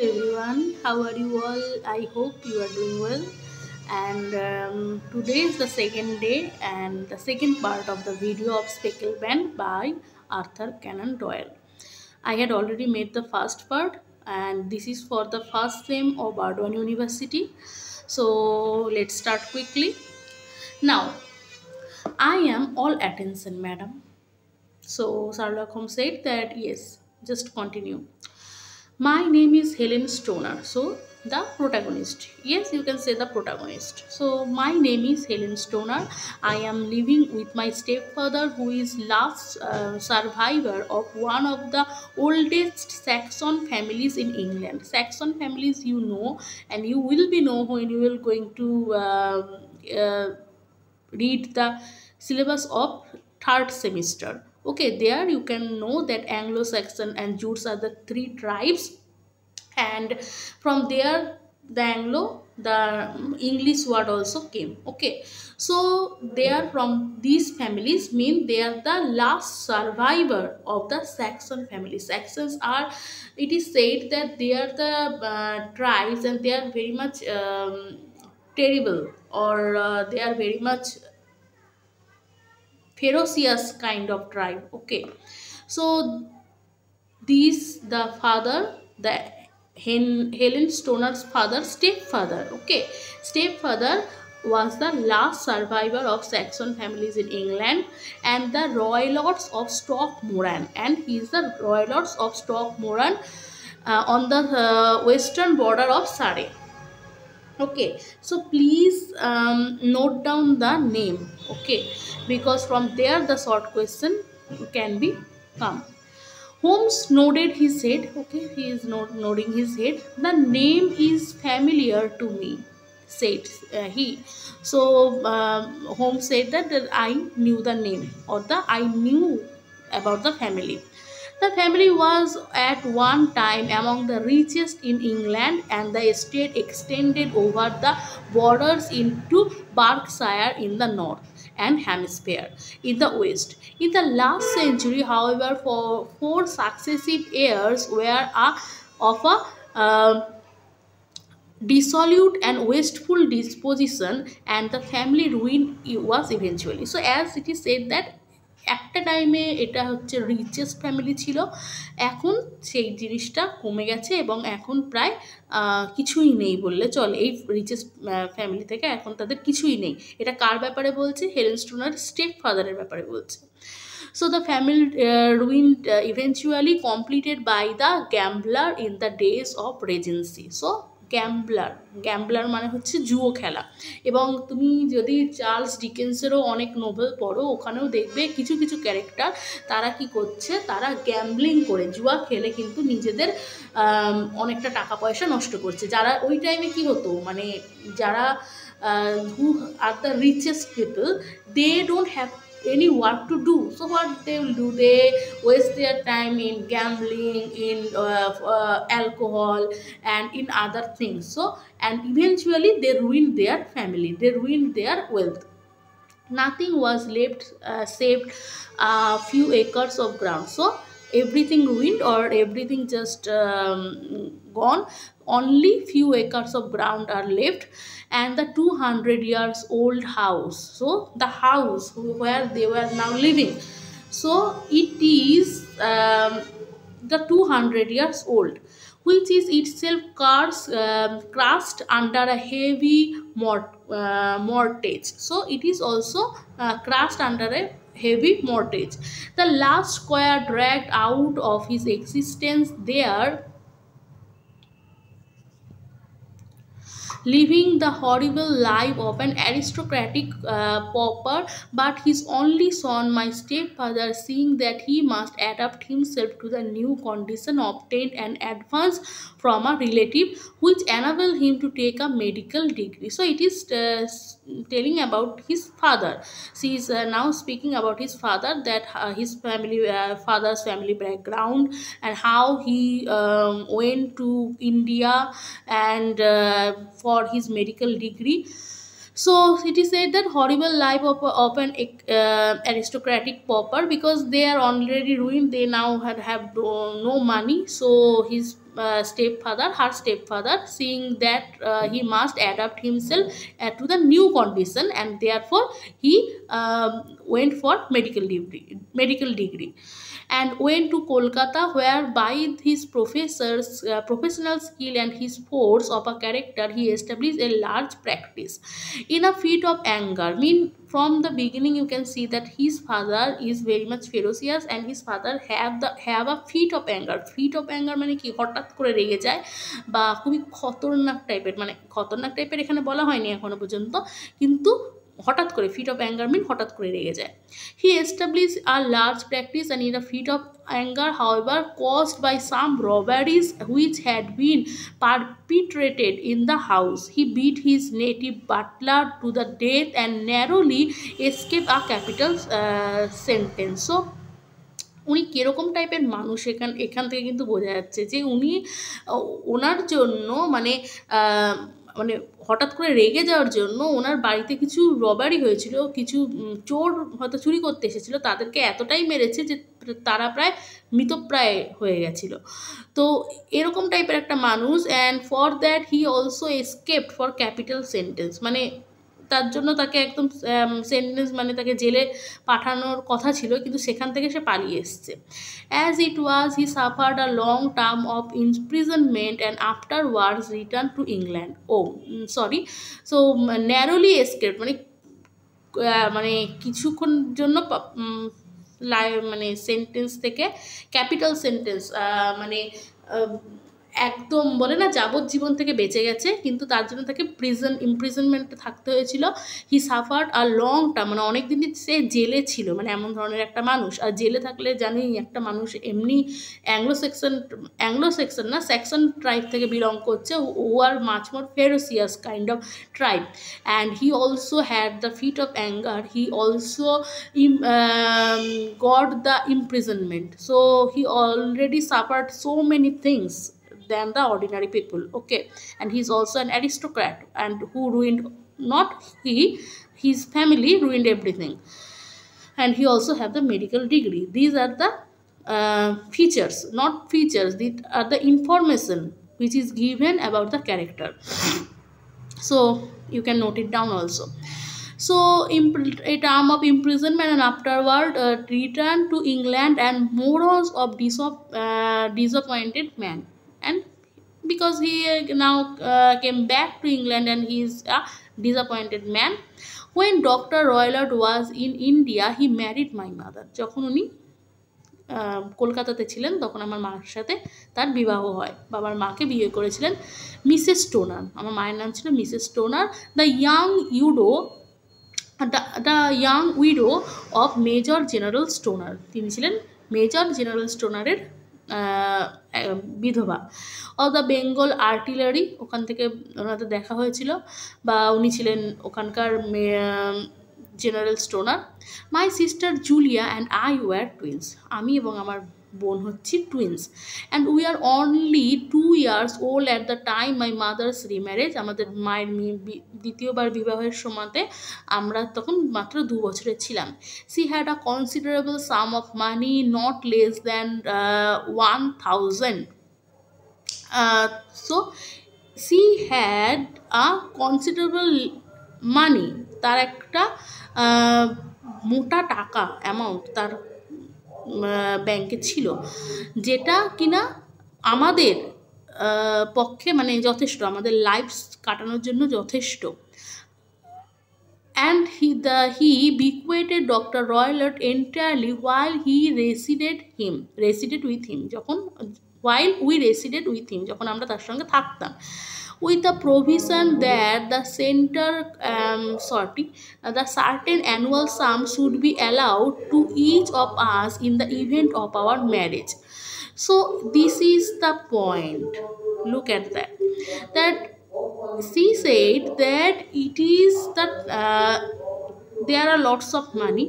Everyone, how are you all? I hope you are doing well. And today is the second day and the second part of the video of Speckled Band by Arthur Conan Doyle. I had already made the first part, and this is for the first sem of Bardwan University. So let's start quickly. Now, I am all attention, madam. So Sherlock Holmes said that yes, just continue. My name is Helen Stoner. So, the protagonist. Yes, you can say the protagonist. So, my name is Helen Stoner. I am living with my stepfather, who is last survivor of one of the oldest Saxon families in England. Saxon families, you know, and you will be know when you will going to read the syllabus of third semester. Okay, there you can know that Anglo-Saxon and Jutes are the three tribes, and from there the Anglo, the English word also came. Okay, so they are from these families, mean they are the last survivor of the Saxon family. Saxons are, it is said that they are the tribes, and they are very much terrible, or they are very much ferocious kind of tribe. Okay, so these the father, the Helen Stoner's father, stepfather. Okay, stepfather was the last survivor of Saxon families in England, and the Royal Lords of Stockmoran, and he is the Royal Lords of Stockmoran on the western border of Surrey. Okay, so please note down the name. Okay, because from there the short question can be come. Holmes nodded his head. Okay, he is nodding his head. The name is familiar to me, said he. So Holmes said that I knew the name, or the I knew about the family. The family was at one time among the richest in England, and the estate extended over the borders into Berkshire in the north and Hampshire in the west. In the last century, however, for four successive heirs were of a dissolute and wasteful disposition, and the family ruin was eventually. So as it is said that একটা টাইমে এটা হচ্ছে richest family ছিল, এখন সেই জিনিসটা কমে গেছে এবং এখন প্রায় কিছুই নেই বললে চলে। এই রিচেস্ট ফ্যামিলি থেকে এখন তাদের কিছুই নেই। এটা কার ব্যাপারে বলছে? হেলেন স্টোনার স্টেপ ফাদারের ব্যাপারে বলছে। So the family ruined eventually completed by the gambler in the days of regency. So গ্যাম্বলার মানে হচ্ছে জুয়ো খেলা। এবং তুমি যদি চার্লস ডিকেন্সেরও অনেক নোভেল পড়ো, ওখানেও দেখবে কিছু কিছু ক্যারেক্টার তারা কি করছে, তারা গ্যাম্বলিং করে জুয়া খেলে কিন্তু নিজেদের অনেকটা টাকা পয়সা নষ্ট করছে। যারা ওই টাইমে কি হতো, মানে যারা who are the richest people, they don't have any work to do. So what they will do, they waste their time in gambling, in alcohol, and in other things. So and eventually they ruin their family, they ruin their wealth. Nothing was left saved a few acres of ground. So everything ruined, or everything just gone. Only few acres of ground are left, and the 200 years old house, so the house where they were now living, so it is the 200 years old, which is itself crushed under a heavy mortgage. So it is also crushed under a heavy mortgage. The last square dragged out of his existence there, living the horrible life of an aristocratic pauper. But his only son, my stepfather, seeing that he must adapt himself to the new condition, obtained an advance from a relative which enabled him to take a medical degree. So it is telling about his father. She is now speaking about his father, that his family, father's family background, and how he went to India and for his medical degree. So it is said that horrible life of an aristocratic pauper, because they are already ruined. They now have no money. So his her stepfather, seeing that he must adapt himself to the new condition, and therefore he went for medical degree, and went to Kolkata, where by his professional skill and his force of a character, he established a large practice. In a fit of anger, mean from the beginning you can see that his father is very much ferocious, and his father have a fit of anger. Fit of anger মানে কি, হঠাৎ করে রেগে যায় বা খুবই খতরনাক টাইপের, মানে খতরনাক টাইপের এখানে বলা হয়নি এখনো পর্যন্ত, কিন্তু হঠাৎ করে ফিট অফ অ্যাঙ্গার মিন হঠাৎ করে রেগে যায়। He establish a large practice and in a fit of anger, however, caused by some robberies which had been perpetrated in the house, he beat his native butler to the death and narrowly escaped a capital sentence. So উনি কীরকম টাইপের মানুষ এখান থেকে কিন্তু বোঝা যাচ্ছে যে উনি ওনার জন্য মানে মানে হঠাৎ করে রেগে যাওয়ার জন্য ওনার বাড়িতে কিছু রবারি হয়েছিল, কিছু চোর হয়তো চুরি করতে এসেছিলো, তাদেরকে এতটাই মেরেছে যে তারা প্রায় মৃতপ্রায় হয়ে গেছিলো। তো এরকম টাইপের একটা মানুষ, and for that he also escaped for capital sentence, মানে তার জন্য তাকে একদম সেন্টেন্স মানে তাকে জেলে পাঠানোর কথা ছিল, কিন্তু সেখান থেকে সে পালিয়ে এসছে। As it was he suffered a long term of imprisonment and afterwards return to England. So narrowly escape মানে মানে কিছুক্ষণ জন্য মানে সেন্টেন্স থেকে ক্যাপিটাল সেন্টেন্স মানে একদম বলে না যাবজ্জীবন থেকে বেঁচে গেছে, কিন্তু তার জন্য তাকে ইমপ্রিজনমেন্টে থাকতে হয়েছিল। হি সাফার্ড আর লং টার্ম মানে অনেক দিন সে জেলে ছিল, মানে এমন ধরনের একটা মানুষ। আর জেলে থাকলে জানি একটা মানুষ এমনি অ্যাংলো সেকশন না স্যাক্সন ট্রাইব থেকে বিলং করছে, ও are much more ferocious kind of tribe, and he also had the fit of anger, he also got the imprisonment, so he already suffered so many things than the ordinary people. Okay, and he's also an aristocrat, and who ruined, not his family ruined everything, and he also have the medical degree. These are the features, not features, these are the information which is given about the character. So you can note it down also. So a term of imprisonment, and afterward return to England, and morals of disappointed man, and because he now came back to England, and he is a disappointed man. When Dr. Roylott was in India, he married my mother. যখন উনি কলকাতাতে ছিলেন তখন আমার মার সাথে তার বিবাহ হয়, বাবার মাকে বিয়ে করেছিলেন মিসেস স্টোনার। আমার মায়ের নাম ছিল Mrs stoner. The young widow of major general stoner, তিনি ছিলেন মেজর জেনারেল স্টোনারের বিধবা। অফ দ্য বেঙ্গল আর্টিলারি, ওখান থেকে ওনাদের দেখা হয়েছিল, বা উনি ছিলেন ওখানকার general stoner. My sister Julia and I were twins, আমি এবং আমার বোন হচ্ছি twins, and we R only 2 years old at the time my mother's remarriage, আমাদের মায়ের দ্বিতীয়বার বিবাহের সময়তে আমরা তখন মাত্র 2 বছরের ছিলাম। She had a considerable sum of money, not less than 1000, so she had a considerable money, তার একটা মোটা টাকা অ্যামাউন্ট তার ব্যাংকে ছিল, যেটা কিনা আমাদের পক্ষে মানে যথেষ্ট, আমাদের লাইফ কাটানোর জন্য যথেষ্ট। And he bequeathed Dr. Roylott entirely while he resided with him, while we resided with him, যখন আমরা তার সঙ্গে থাকতাম, with the provision that the certain annual sum should be allowed to each of us in the event of our marriage. So this is the point. Look at that she said that it is that there are lots of money,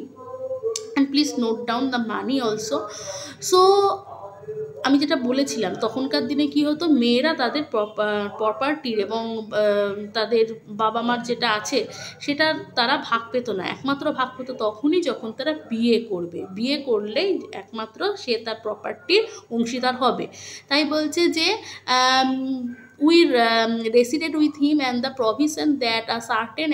and please note down the money also. So আমি যেটা বলেছিলাম তখনকার দিনে কি হতো, মেয়েরা তাদের প্রপার্টির এবং তাদের বাবা মার যেটা আছে সেটা তারা ভাগ পেত না, একমাত্র ভাগ পেত তখনই যখন তারা বিয়ে করবে, বিয়ে করলেই একমাত্র সে তার প্রপার্টির অংশীদার হবে। তাই বলছে যে we resident with him and the provision that a certain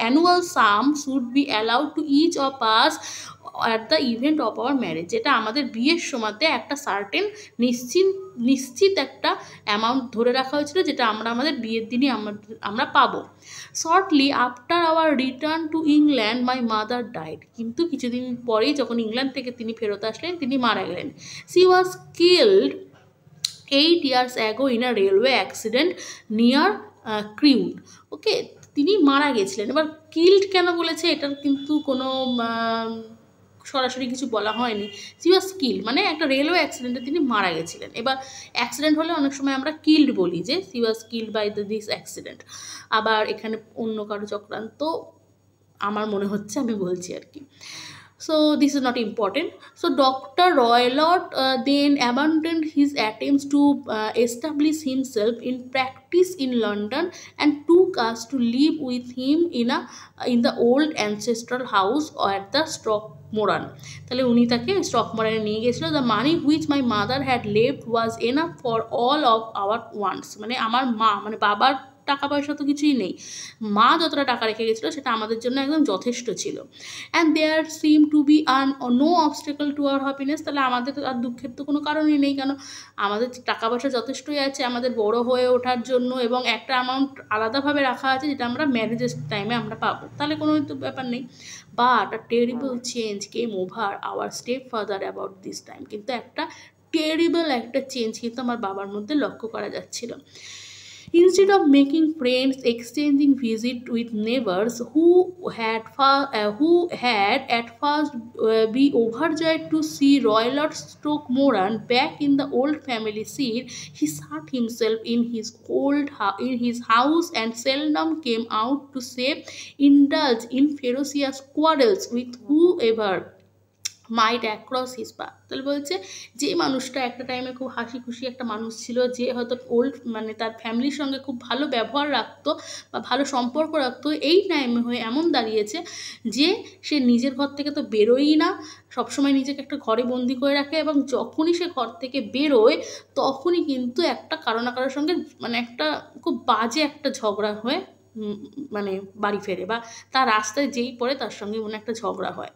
annual sum should be allowed to each of us at the event of our marriage, যেটা আমাদের বিয়ের সময়তে একটা সার্টেন নিশ্চিত একটা অ্যামাউন্ট ধরে রাখা হয়েছিল, যেটা আমরা আমাদের বিয়ের দিনই আমরা পাবো। Shortly after our return to England my mother died, কিন্তু কিছুদিন পরেই যখন ইংল্যান্ড থেকে তিনি ফেরত আসলেন তিনি মারা গেলেন। She was killed 8 years ago in a railway accident near ক্রিউড। ওকে, তিনি মারা গেছিলেন। এবার কিল্ড কেন বলেছে এটার কিন্তু কোনো সরাসরি কিছু বলা হয়নি। শি ওয়াজ কিল্ড মানে একটা রেলওয়ে অ্যাক্সিডেন্টে তিনি মারা গেছিলেন। এবার অ্যাক্সিডেন্ট হলে অনেক সময় আমরা কিল্ড বলি, যে she was killed by this accident. আবার এখানে অন্য কারো চক্রান্ত আমার মনে হচ্ছে, আমি বলছি আর কি। So this is not important. So Dr. Roylott then abandoned his attempts to establish himself in practice in London and took us to live with him in the old ancestral house at the Stockmoran. তাহলে উনি তাকে স্টকমোরানে নিয়ে গেছিল। The money which my mother had left was enough for all of our wants, মানে আমার মা মানে বাবার টাকা পয়সা তো কিছুই নেই, মা যতটা টাকা রেখে গেছিলো সেটা আমাদের জন্য একদম যথেষ্ট ছিল। And there seem to be no obstacle to our happiness, তাহলে আমাদের আর দুঃখের তো কোনো কারণই নেই, কেন আমাদের টাকা পয়সা যথেষ্টই আছে আমাদের বড় হয়ে ওঠার জন্য, এবং একটা অ্যামাউন্ট আলাদাভাবে রাখা আছে যেটা আমরা ম্যারেজের টাইমে আমরা পাবো, তাহলে কোনো তো ব্যাপার নেই। But a terrible change came over our step father about this time, কিন্তু একটা টেরিবল একটা চেঞ্জ কিন্তু আমার বাবার মধ্যে লক্ষ্য করা যাচ্ছিল। Instead of making friends, exchanging visits with neighbors who had at first been overjoyed to see Roylott Stockmoran back in the old family seat, he shut himself in his house and seldom came out to say indulge in ferocious quarrels with whoever might across his path. তাহলে বলছে যে মানুষটা একটা টাইমে খুব হাসি খুশি একটা মানুষ ছিল, যে হয়তো ওল্ড মানে তার ফ্যামিলির সঙ্গে খুব ভালো ব্যবহার রাখতো বা ভালো সম্পর্ক রাখতো, এই টাইমে হয়ে এমন দাঁড়িয়েছে যে সে নিজের ঘর থেকে তো বেরোয়ই না, সবসময় নিজেকে একটা ঘরে বন্দি করে রাখে, এবং যখনই সে ঘর থেকে বেরোয় তখনই কিন্তু একটা কারো না কারোর সঙ্গে মানে একটা খুব বাজে একটা ঝগড়া হয়ে মানে বাড়ি ফেরে, বা তার রাস্তায় যেই পড়ে তার সঙ্গে মনে একটা ঝগড়া হয়।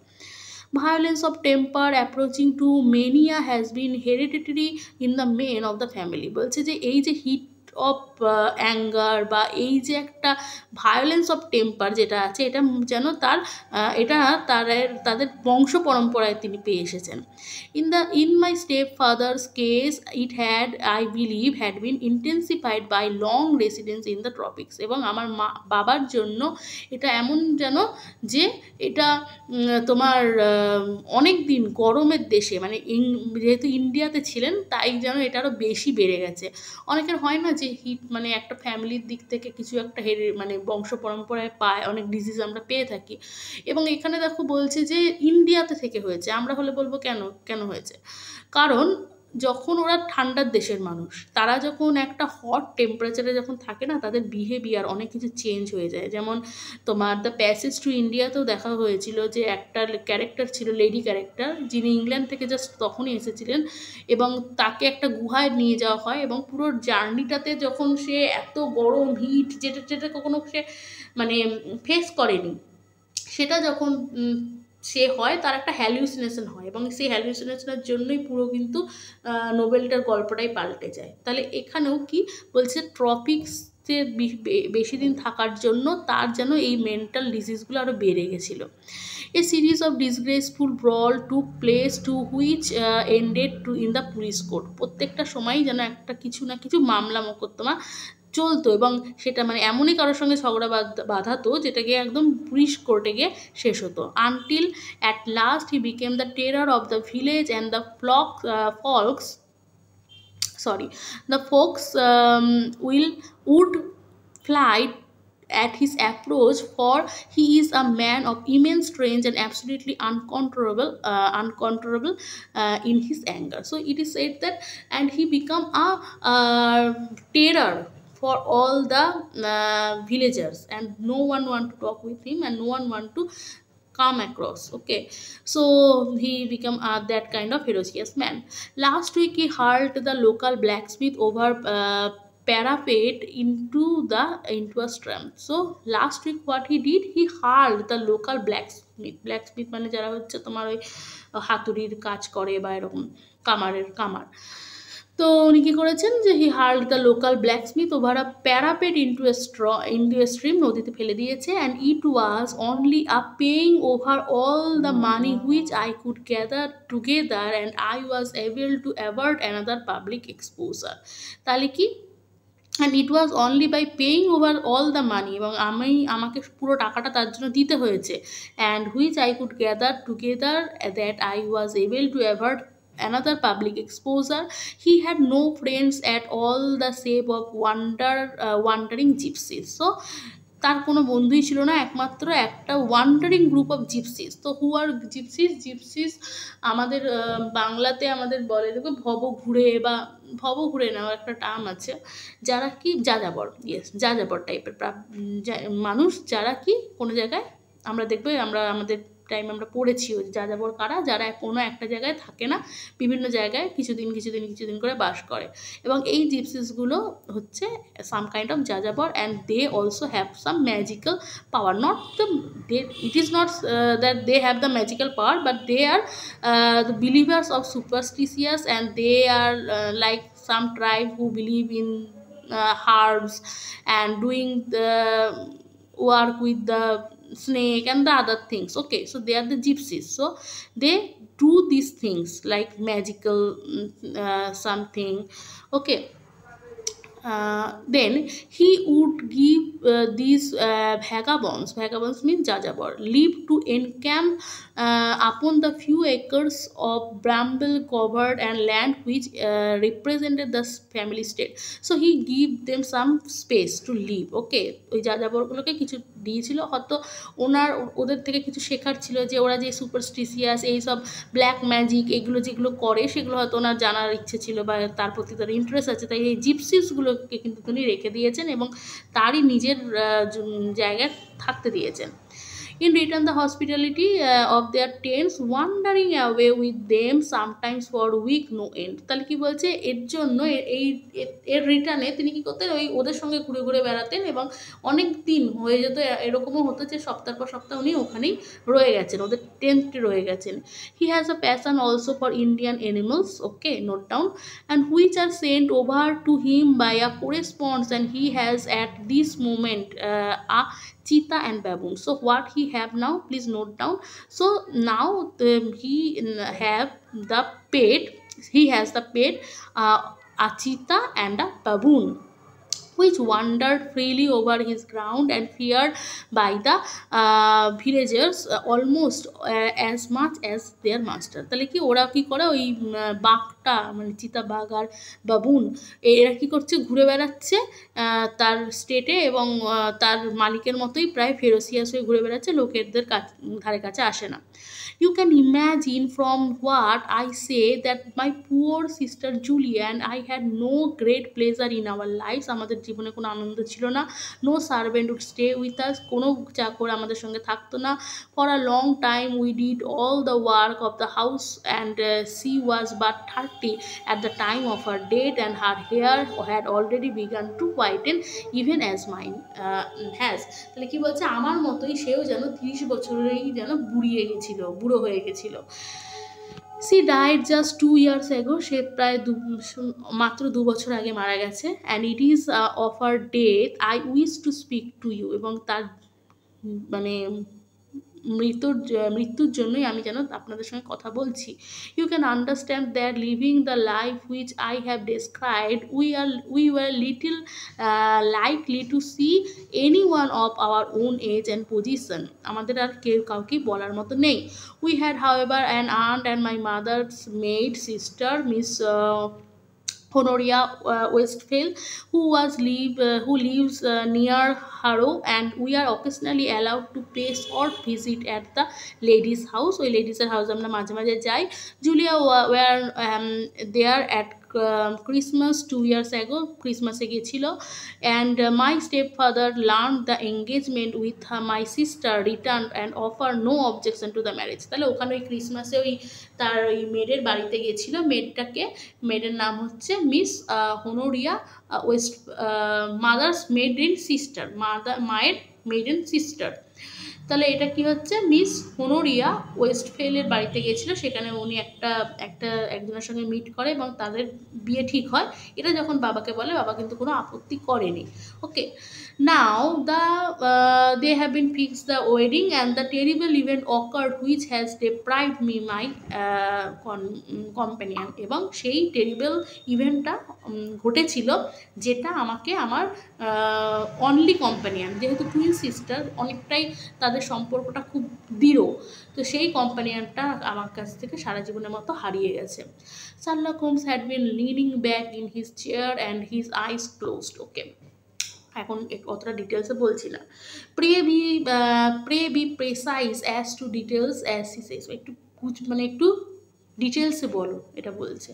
Violence of temper approaching to mania has been hereditary in the men of the family, বলছে যে এই যে হিট অফ অ্যাঙ্গার বা এই যে একটা ভায়োলেন্স অফ টেম্পার যেটা আছে, এটা যেন এটা তাদের বংশ পরম্পরায় তিনি পেয়ে এসেছেন। In my step father's case it I believe had been intensified by long residence in the ট্রপিক্স, এবং আমার বাবার জন্য এটা এমন যেন যে এটা তোমার অনেক দিন গরমের দেশে মানে যেহেতু ইন্ডিয়াতে ছিলেন তাই যেন এটা আরও বেশি বেড়ে গেছে। অনেকের হয় না যে হিট মানে একটা ফ্যামিলির দিক থেকে কিছু একটা মানে বংশ পরম্পরায় পায়, অনেক ডিজিজ আমরা পেয়ে থাকি, এবং এখানে দেখো বলছে যে ইন্ডিয়াতে থেকে হয়েছে। আমরা হলে বলবো কেন হয়েছে, কারণ যখন ওরা ঠান্ডার দেশের মানুষ, তারা যখন একটা হট টেম্পারেচারে যখন থাকে না, তাদের বিহেভিয়ার অনেক কিছু চেঞ্জ হয়ে যায়। যেমন তোমার দ্য প্যাসেজ টু ইন্ডিয়াতেও দেখা হয়েছিল যে একটা ক্যারেক্টার ছিল, লেডি ক্যারেক্টার, যিনি ইংল্যান্ড থেকে জাস্ট তখনই এসেছিলেন, এবং তাকে একটা গুহায় নিয়ে যাওয়া হয়, এবং পুরো জার্নিটাতে যখন সে এত গরম হিট যেটা কখনো সে মানে ফেস করেনি, সেটা যখন সে হয় তার একটা হ্যালিউসিনেশন হয়, এবং সেই হ্যালিউসিনেশনের জন্যই পুরো কিন্তু নোবেলটার গল্পটাই পাল্টে যায়। তাহলে এখানেও কি বলছে, ট্রপিক্সে বেশি দিন থাকার জন্য তার যেন এই মেন্টাল ডিজিজগুলো আরও বেড়ে গেছিলো। এ সিরিজ অফ ডিসগ্রেসফুল ব্রল took place to which ended in the police court, প্রত্যেকটা সময়ই যেন একটা কিছু না কিছু মামলা মোকদ্দমা চলতো, এবং সেটা মানে এমনই কারোর সঙ্গে ঝগড়া বাঁধাতো যেটাকে একদম পুলিশ কোর্টে গিয়ে শেষ হতো। Until at last he became the terror of the village and the folks would fly at his approach, for he is a man of immense strength and absolutely uncontrollable in his anger. So it is said that, and he become a terror for all the villagers, and no one want to talk with him and no one want to come across. Okay, so he become that kind of ferocious man. Last week he hurled the local blacksmith over parapet into a stream. So last week what he did, he hurled the local blacksmith মানে যারা হচ্ছে তোমার ওই হাতুড়ির কাজ করে বা এরকম কামার। তো উনি কী করেছেন যে he hurled the local blacksmith over a parapet into a stream, নদীতে ফেলে দিয়েছে। And it was only a paying over all the money which I could gather together and I was able to avoid another public exposure. তাহলে কি, and it was only by paying over all the money, এবং আমাকে পুরো টাকাটা তার জন্য দিতে হয়েছে। And which I could gather together that I was able to avoid another public exposure. He had no friends at all, the save of wandering gypsies. So তার কোনো বন্ধুই ছিল না, একমাত্র একটা ওয়ান্ডারিং গ্রুপ অফ জিপসিস। তো হু আর gypsies আমাদের বাংলাতে আমাদের বলে দেখো ভবঘুরে, বা ভবঘুরে নাও একটা টার্ম আছে, যারা কি যাযাবর, ইয়েস যাযাবর টাইপের মানুষ, যারা কি কোনো জায়গায় আমরা দেখবে আমরা আমাদের টাইম আমরা পড়েছি ওই যাযাবর কারা, যারা কোনো একটা জায়গায় থাকে না, বিভিন্ন জায়গায় কিছুদিন করে বাস করে। এবং এই জিপসিসগুলো হচ্ছে সাম কাইন্ড অফ যাযাবর, and they also have some magical power, not the it is not that they have the magical power, but they are the believers of superstitious, and they are like some tribe who believe in herbs and doing the work with the snake and the other things. Okay, so they are the gypsies, so they do these things like magical something. Okay, then he would give these vagabonds means jajabor, leave to encamp upon the few acres of bramble covered and land which represented the family state. So he give them some space to live. Okay, ওই যাযাবরগুলোকে কিছু দিয়েছিল, হয়তো ওদের থেকে কিছু শেখার ছিল, যে ওরা যে সুপারস্টিশিয়াস এইসব ব্ল্যাক ম্যাজিক এগুলো যেগুলো করে সেগুলো হয়তো ওনার জানার ইচ্ছে ছিল বা তার প্রতি তার ইন্টারেস্ট আছে, তাই এই জিপসিসগুলোকে কিন্তু তিনি রেখে দিয়েছেন এবং তারই নিজের জায়গায় থাকতে দিয়েছেন। In return, the hospitality of their tents, wandering away with them sometimes for a week no end. তাহলে কি বলছে, এর জন্য এর রিটার্নে তিনি কি করতেন, ওই ওদের সঙ্গে ঘুরে ঘুরে বেড়াতেন এবং অনেক দিন হয়ে যেত, এরকমও হতো যে সপ্তাহ পর সপ্তাহ উনি ওখানেই রয়ে গেছেন, ওদের টেন্টে রয়ে গেছেন। He has a passion also for Indian animals, okay, note down, and which are sent over to him by a correspondence, and he has at this moment a cheetah and baboon. So what he have now, please note down. So now he has the pet a cheetah and a baboon, which wandered freely over his ground and feared by the villagers almost as much as their master. তাহলে কি ওরা কি করে, ওই বাঘটা মানে চিতা বাঘ আর বাবুন এরা কি করছে, ঘুরে বেড়াচ্ছে তার স্টেটে, এবং তার মালিকের মতোই প্রায় ফেরোসিয়াস হয়ে ঘুরে বেড়াচ্ছে, লোকেদের ধারে কাছে আসে না। You can imagine from what I say that my poor sister Julia and I had no great pleasure in our lives. আমাদের জীবনে কোনো আনন্দ ছিল না। No servant would stay with us. কোনো চাকর আমাদের সঙ্গে থাকতো না। For a long time we did all the work of the house, and she was but 30 at the time of her death, and her hair had already begun to whiten even as mine has. তাহলে কি বলছে, আমার মতোই সেও যেন 30 বছরেই যেন বুড়ো হয়ে গেছিল। She died just 2 years ago. সে প্রায় মাত্র 2 বছর আগে মারা গেছে। And it is of her death I wish to speak to you. এবং তার মানে মৃত্যুর জন্যই আমি যেন আপনাদের সঙ্গে কথা বলছি। You can understand that living the life which I have described, we were little likely to see anyone of our own age and position. আমাদের আর কাউকে বলার মতো নেই। We had, however, an aunt and my mother's maid sister, Miss Honoria Westphal, who lives near Harrow, and we are occasionally allowed to pay short visit at the ladies' house. ওই লেডিসের house আমরা মাঝে মাঝে যাই। Julia were there at Christmas 2 years ago, ক্রিসমাসে গিয়েছিল। and my stepfather learned the engagement with my sister, returned and offered no objection to the marriage। তাহলে ওখানে ওই ক্রিসমাসে ওই তার ওই মেয়েদের বাড়িতে গিয়েছিল। মেয়েদের নাম হচ্ছে Miss Honoria West, mother's maiden sister, মায়ের মেডেন সিস্টার। তাহলে এটা কি হচ্ছে, মিস হোনোরিয়া ওয়েস্টফেলের বাড়িতে গিয়েছিল, সেখানে উনি একজনের সঙ্গে মিট করে এবং তাদের বিয়ে ঠিক হয়। এটা যখন বাবাকে বলে, বাবা কিন্তু কোনো আপত্তি করেনি। ওকে, নাও they have been fixed the wedding and the terrible event occurred which has deprived me my companion। এবং সেই টেরিবল ইভেন্টটা ঘটেছিল যেটা আমাকে আমার অনলি কম্প্যানিয়ন, যেহেতু টুইন সিস্টার অনেকটাই তাদের সম্পর্কটা খুব দৃঢ়, তো সেই কম্প্যানিয়নটা আমার কাছ থেকে সারা জীবনের মতো হারিয়ে গেছে। Sherlock Holmes had been leaning back in his chair and his eyes closed. Okay, এখন অতটা ডিটেলসে বলছি না। Pray be precise as to details as he says. একটু ডিটেলসে বলো, এটা বলছে।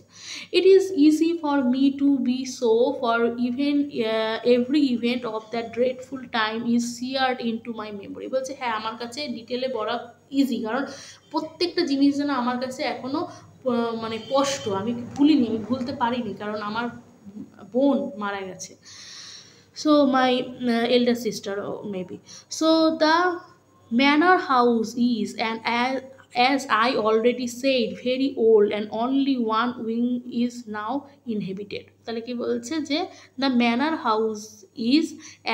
It is easy for me to be so, for even every event of that dreadful time is seared into my memory. বলছে হ্যাঁ, আমার কাছে ডিটেলে বলা ইজি, কারণ প্রত্যেকটা জিনিস যেন আমার কাছে এখনও মানে স্পষ্ট, আমি ভুলিনি, আমি ভুলতে পারিনি, কারণ আমার বোন মারা গেছে। So my elder sister, maybe. So the manor house is, and as I already said, very old and only one wing is now inhabited। তাহলে কি বলছে যে the manor house is,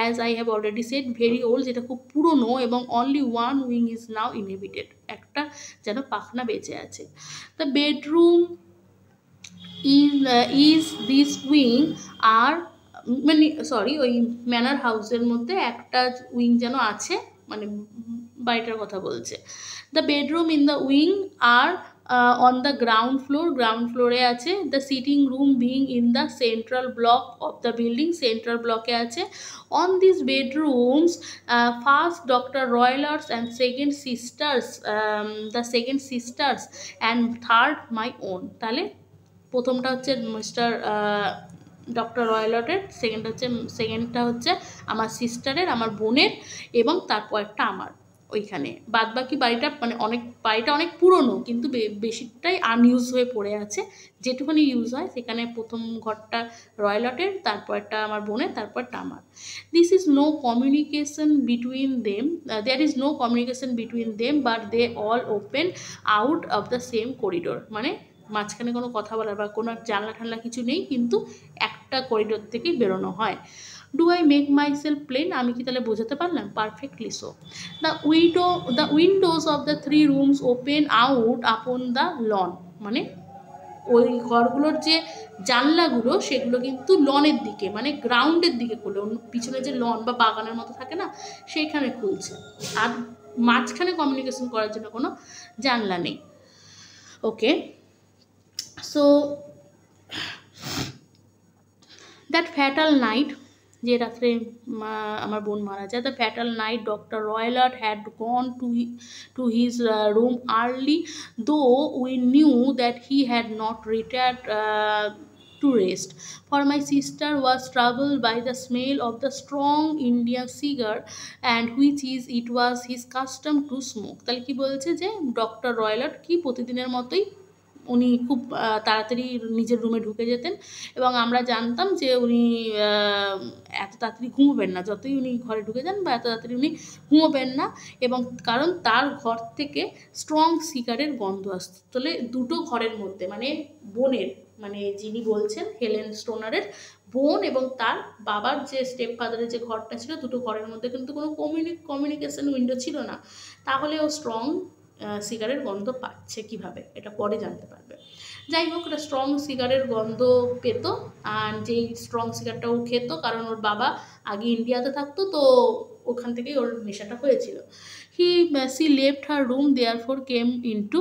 as I have already said, very old, যেটা খুব পুরনো, এবং only one wing is now inhabited, একটা যেন পাখনা বেঁচে আছে। The bedroom is this wing are, মানে সরি, ওই ম্যানার হাউসের মধ্যে একটা উইং যেন আছে, মানে বাড়িটার কথা বলছে। The bedroom in the wing are on the ground ফ্লোরে আছে। The sitting room being in the central block of the building, central ব্লকে আছে। On this bedrooms first doctor Roylott's and second sister's and third my own. তাহলে প্রথমটা হচ্ছে mister doctor রয়লটের, সেকেন্ডটা হচ্ছে আমার সিস্টারের, আমার বোনের, এবং তারপরটা আমার। ওইখানে বাদবাকি বাড়িটা অনেক পুরনো, কিন্তু বেশিটাই আনইউজ হয়ে পড়ে আছে। যেটুকুনি ইউজ হয় সেখানে প্রথম ঘরটা রয়লটের, তারপরটা আমার বোনের, তারপরটা আমার। There is no communication between them but they all open out of the same corridor. মানে মাঝখানে কোনো কথা বলার বা কোনো জানলা ঠান্লা কিছু নেই, কিন্তু একটা করিডোর থেকেই বেরোনো হয়। Do I make myself plain? আমি কি তাহলে বোঝাতে পারলাম? Perfectly so. The windows of the 3 rooms open out upon the lawn. মানে ওই ঘরগুলোর যে জানলাগুলো, সেগুলো কিন্তু লনের দিকে, মানে গ্রাউন্ডের দিকে খুলে, পিছনে যে লন বা বাগানের মতো থাকে না, সেইখানে খুলছে। আর মাঝখানে কমিউনিকেশন করার জন্য কোনো জানলা নেই। ওকে, so that fatal night, যে রাত্রে আমার বোন মারা যায়, the fatal night Dr. Roylott had gone to his room early, though we knew that he had not returned to rest, for my sister was troubled by the smell of the strong Indian cigar, and it was his custom to smoke। তাহলে কি বলছে যে doctor রয়লট কি প্রতিদিনের মতোই উনি খুব তাড়াতাড়ি নিজের রুমে ঢুকে যেতেন, এবং আমরা জানতাম যে উনি এত তাড়াতাড়ি ঘুমোবেন না, যতই উনি ঘরে ঢুকে যান বা এত তাড়াতাড়ি উনি ঘুমোবেন না, এবং কারণ তার ঘর থেকে স্ট্রং সিগারের গন্ধ আসত। তাহলে দুটো ঘরের মধ্যে, মানে বোনের, মানে যিনি বলছেন হেলেন স্টোনারের বোন এবং তার বাবার যে স্টেপফাদারের যে ঘরটা ছিল, দুটো ঘরের মধ্যে কিন্তু কোনো কমিউনিকেশন উইন্ডো ছিল না। তাহলে ও স্ট্রং সিগারের গন্ধ পাচ্ছে কিভাবে, এটা পরে জানতে পারবে। যাই হোক, এটা স্ট্রং সিগারের গন্ধ পেত, আর যেই স্ট্রং সিগারটা ও খেত, কারণ ওর বাবা আগে ইন্ডিয়াতে থাকতো, তো ওখান থেকেই ওর নেশাটা হয়েছিল। she left her room, therefore came into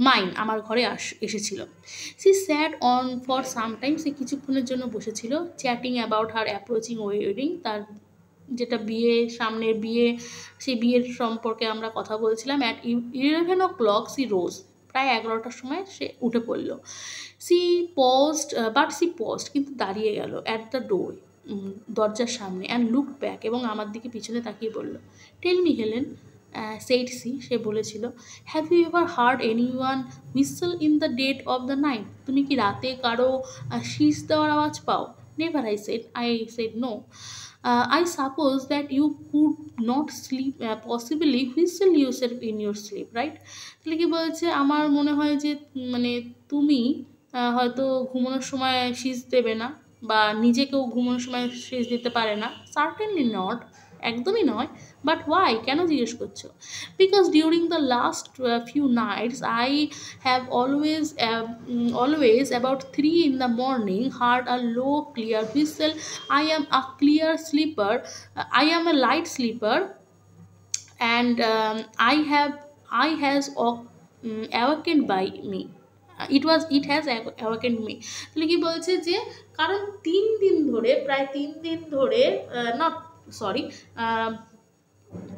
mine আমার ঘরে এসেছিল। She sat on for some time, সে কিছুক্ষণের জন্য বসেছিল, chatting about her approaching wedding, তার যেটা বিয়ে, সামনের বিয়ে, সেই বিয়ের সম্পর্কে আমরা কথা বলছিলাম। অ্যাট 11 o'clock সি রোজ, প্রায় 11টার সময় সে উঠে পড়ল। সি পজড, কিন্তু দাঁড়িয়ে গেল অ্যাট দ্য ডোর, দরজার সামনে, অ্যান্ড লুক ব্যাক, এবং আমার দিকে পিছনে তাকিয়ে বলল, tell me Helen, said she, সে বলেছিল, have you ever heard anyone whistle in the dead of the night, তুমি কি রাতে কারো শীষ দেওয়ার আওয়াজ পাও? Never, I said no. I suppose that you could not sleep, possibly whistle yourself in your sleep, right? তাহলে কি বলছে, আমার মনে হয় যে মানে তুমি হয়তো ঘুমানোর সময় শীষ দেবে না, বা নিজেকেও ঘুমানোর সময় শীষ দিতে পারে না। সার্টেনলি নট, একদমই নয়। বাট ওয়াই, কেন জিজ্ঞেস করছো? Because during the last few nights I have always about 3 in the morning heard a low clear whistle. I am a clear sleeper, I am a light sleeper, and I has awakened by me, it has awakened me. তাহলে কি বলছে যে কারণ 3 দিন ধরে, প্রায় 3 দিন ধরে, নট সরি,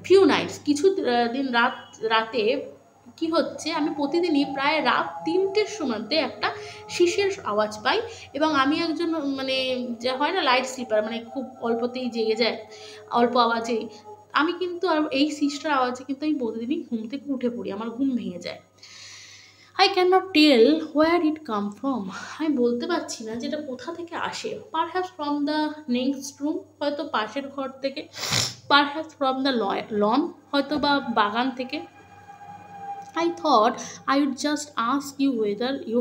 ফিউ নাইটস, কিছু দিন রাতে কি হচ্ছে, আমি প্রতিদিনই প্রায় রাত 3টের সময়তে একটা শীষের আওয়াজ পাই, এবং আমি একজন মানে যা হয় না লাইট স্লিপার, মানে খুব অল্পতেই জেগে যায়, অল্প আওয়াজেই, আমি কিন্তু আর এই শীষটার আওয়াজে কিন্তু আমি প্রতিদিনই ঘুম থেকে উঠে পড়ি, আমার ঘুম ভেঙে যায়। I can not tell where it come from, আমি বলতে পারছি না যেটা কোথা থেকে আসে। Perhaps from the next room, হয়তো পাশের ঘর থেকে, পারহ্যাপস ফ্রম দ্য লন, হয়তো বা বাগান থেকে। I thought I would just ask you whether you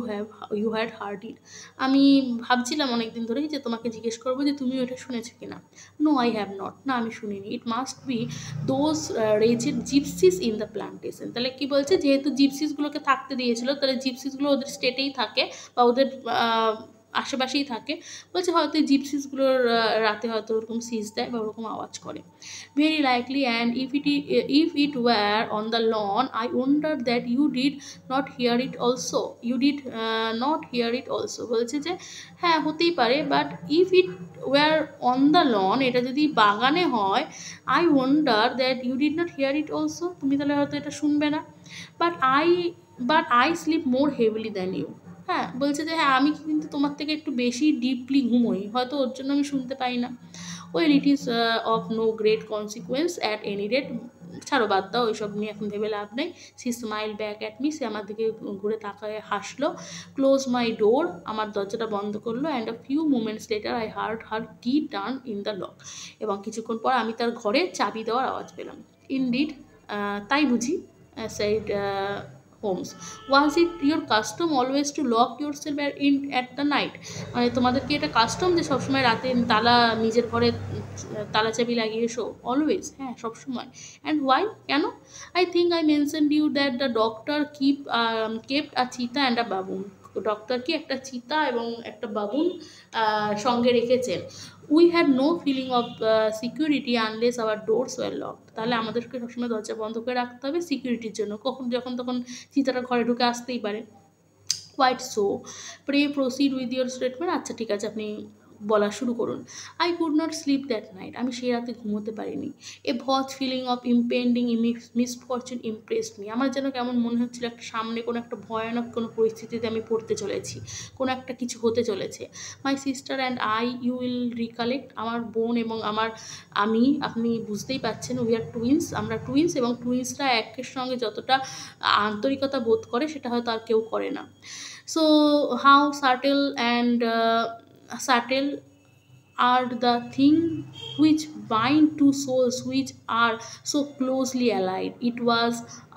had heard it. আমি ভাবছিলাম অনেকদিন ধরেই যে তোমাকে জিজ্ঞেস করবো যে তুমি ওটা শুনেছো কিনা। No, I have not. না, আমি শুনিনি। It must be those wretched gypsies in the plantation. তাহলে কি বলছে, যেহেতু জিপসিসগুলোকে থাকতে দিয়েছিল, তাহলে জিপসিসগুলো ওদের স্টেটেই থাকে, বা ওদের আশেপাশেই থাকে। বলছে হয়তো এই জিপসিসগুলোর রাতে হয়তো ওরকম সিজ দেয় বা ওরকম আওয়াজ করে। Very likely, and if it were on the lawn, I wonder that you did not hear it also. You did not hear it also. বলছে যে হ্যাঁ, হতেই পারে, but if it were on the lawn, এটা যদি বাগানে হয়, I wonder that you did not hear it also, তুমি তাহলে হয়তো এটা শুনবে না। but I sleep more heavily than you. হ্যাঁ, বলছে যে হ্যাঁ, আমি কিন্তু তোমার থেকে একটু বেশি ডিপলি ঘুমোই, হয়তো ওর জন্য আমি শুনতে পাই না। Well, it is of no great consequence at any rate, ছাড়ো, বাদ দাও, ওইসব নিয়ে এখন ভেবে লাভ নেই। She smile back at me, সে আমার দিকে ঘুরে তাকায় হাসলো। ক্লোজ মাই ডোর, আমার দরজাটা বন্ধ করলো। And a few moments later I heard her key turn in the lock, এবং কিছুক্ষণ পর আমি তার ঘরে চাবি দেওয়ার আওয়াজ পেলাম। ইনডিড, তাই বুঝি, said Holmes. Was it your custom always to lock yourself at the night? মানে তোমাদের কি এটা কাস্টম যে সবসময় রাতে তালা, নিজের ঘরে তালা চাবি লাগিয়ে এসো? অলওয়েজ, হ্যাঁ, সবসময়। অ্যান্ড ওয়াই, কেন? I think I mentioned you that the doctor kept a cheetah and a Babun, doctor কি একটা চিতা এবং একটা বাবুন সঙ্গে রেখেছেন। We had no feeling of security unless our doors were locked, তাহলে আমাদেরকে সবসময় দরজা বন্ধ করে রাখতে হবে সিকিউরিটির জন্য, যখন তখন চিতারা ঘরে ঢুকে আসতেই পারে। Quite so, pray proceed with your statement. আচ্ছা, ঠিক আছে, আপনি বলা শুরু করুন। I could not sleep that night, আমি সেই রাতে ঘুমোতে পারিনি। A vague feeling of impending misfortune impressed me, আমার যেন কেমন মনে হচ্ছিল একটা সামনে কোনো একটা ভয়ানক কোনো পরিস্থিতিতে আমি পড়তে চলেছি, কোনো একটা কিছু হতে চলেছে। My sister and I, you will recollect, আমার বোন এবং আমি, আপনি বুঝতেই পারছেন, উই আর টুইন্স, আমরা টুইন্স, এবং টুইন্সরা একের সঙ্গে যতটা আন্তরিকতা বোধ করে সেটা হয়তো আর কেউ করে না। So how subtle are the things which bind two souls which are so closely allied. It was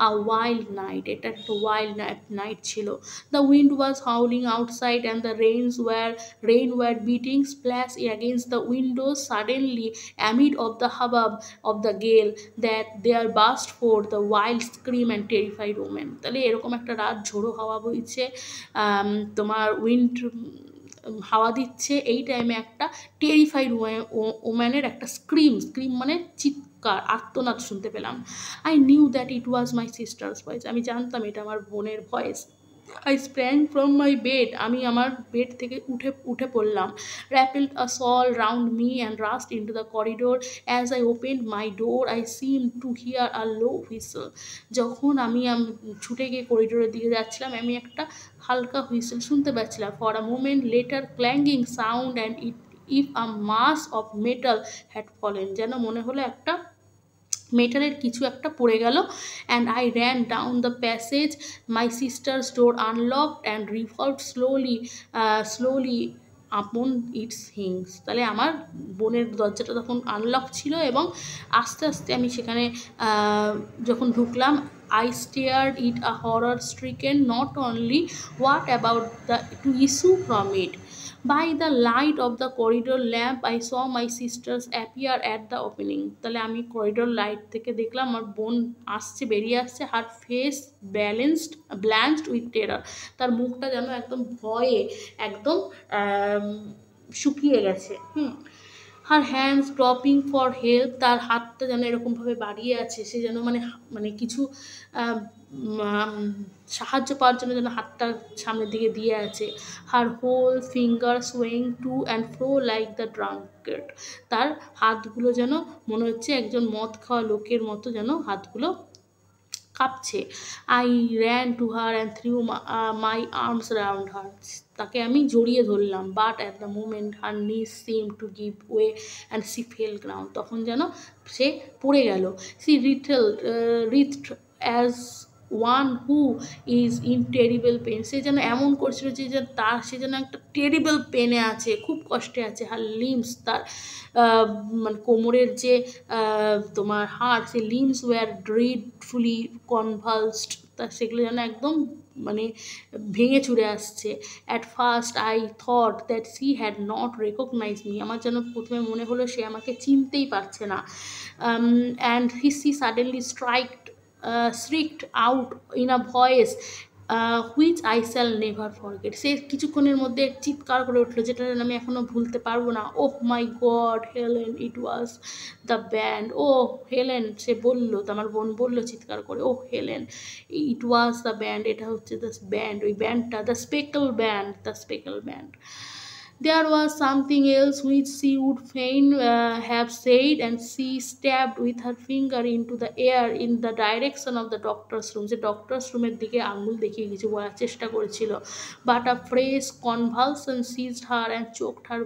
a wild night. এটা একটা wild night ছিল. The wind was howling outside and the rain were beating splash against the windows. Suddenly, amid of the hubbub of the gale, that there burst forth the wild scream and terrified woman. তাহলে এরকম একটা রাত, ঝোড়ো হাওয়া বইছে, তোমার wind হাওয়া দিচ্ছে, এই টাইমে একটা টেরিফাইড ওম্যানের একটা স্ক্রিম মানে চিৎকার আর্তনাদ শুনতে পেলাম। I knew that it was my sisters voice. আমি জানতাম এটা আমার বোনের voice. I sprang from my bed. আমি আমার বেড থেকে উঠে পড়লাম, wrapped a shawl round me and rushed into the corridor. As I opened my door, I seemed to hear a low whistle. যখন আমি ছুটে গিয়ে করিডোরের দিকে যাচ্ছিলাম, আমি একটা হালকা হুইসেল শুনতে পাচ্ছিলাম। For a moment later, clanging sound and if a mass of metal had fallen. যেন মনে হলো একটা মেটালের কিছু একটা পড়ে গেল। And I ran down the passage, my sister's door unlocked and revolved slowly upon its hinges. তাহলে আমার বোনের দরজাটা তখন আনলক ছিল এবং আস্তে আস্তে আমি সেখানে যখন ঢুকলাম, I stared it a horror stricken, not only what about the to issue from it. By the light of the corridor lamp, I saw my sisters appear at the opening. তাহলে আমি করিডোর লাইট থেকে দেখলাম আমার বোন আসছে, বেরিয়ে আসছে। Her face blanched with terror. তার মুখটা যেন একদম ভয়ে একদম শুকিয়ে গেছে। Her hands groping for help. তার হাতটা যেন এরকমভাবে বাড়িয়ে আছে, সে যেন মানে কিছু সাহায্য পাওয়ার জন্য যেন হাতটা সামনের দিকে দিয়ে আছে। Her whole finger swaying to and fro like the drunkard. তার হাতগুলো যেন মনে হচ্ছে একজন মদ খাওয়া লোকের মতো যেন হাতগুলো কাঁপছে। I ran to her and threw my arms around her. তাকে আমি জড়িয়ে ধরলাম। But at the moment her knees seem to give way and she fell ground. তখন যেন সে পড়ে গেল। She writhed as one who is in terrible pain. সে যেন এমন করছিল যে সে যেন একটা টেরিবল পেনে আছে, খুব কষ্টে আছে। হার লিমস, তার মানে কোমরের যে তোমার হাড়, সে লিমস ওয়ার ড্রিডফুলি কনভালসড। তা সেগুলো যেন একদম মানে ভেঙে চুরে আসছে। At first I thought that she had not recognise me. আমার যেন প্রথমে মনে হলো সে আমাকে চিনতেই পারছে না। And she suddenly shrieked out in a voice which I shall never forget. সে কিছুক্ষণের মধ্যে চিৎকার করে উঠলো, যেটা আমি এখনও ভুলতে পারবো না। Oh my God Helen, it was the band. Oh Helen, সে বললো, আমার বোন বললো চিৎকার করে, oh Helen, it was the band, এটা হচ্ছে দ্য ব্যান্ড, ওই ব্যান্ডটা, the speckled band. There was something else which she would fain have said, and she stabbed with her finger into the air in the direction of the doctor's room. যে doctors রুমের দিকে আঙুল দেখিয়ে কিছু বলার চেষ্টা করেছিল। But a fresh convulsion seized her and choked her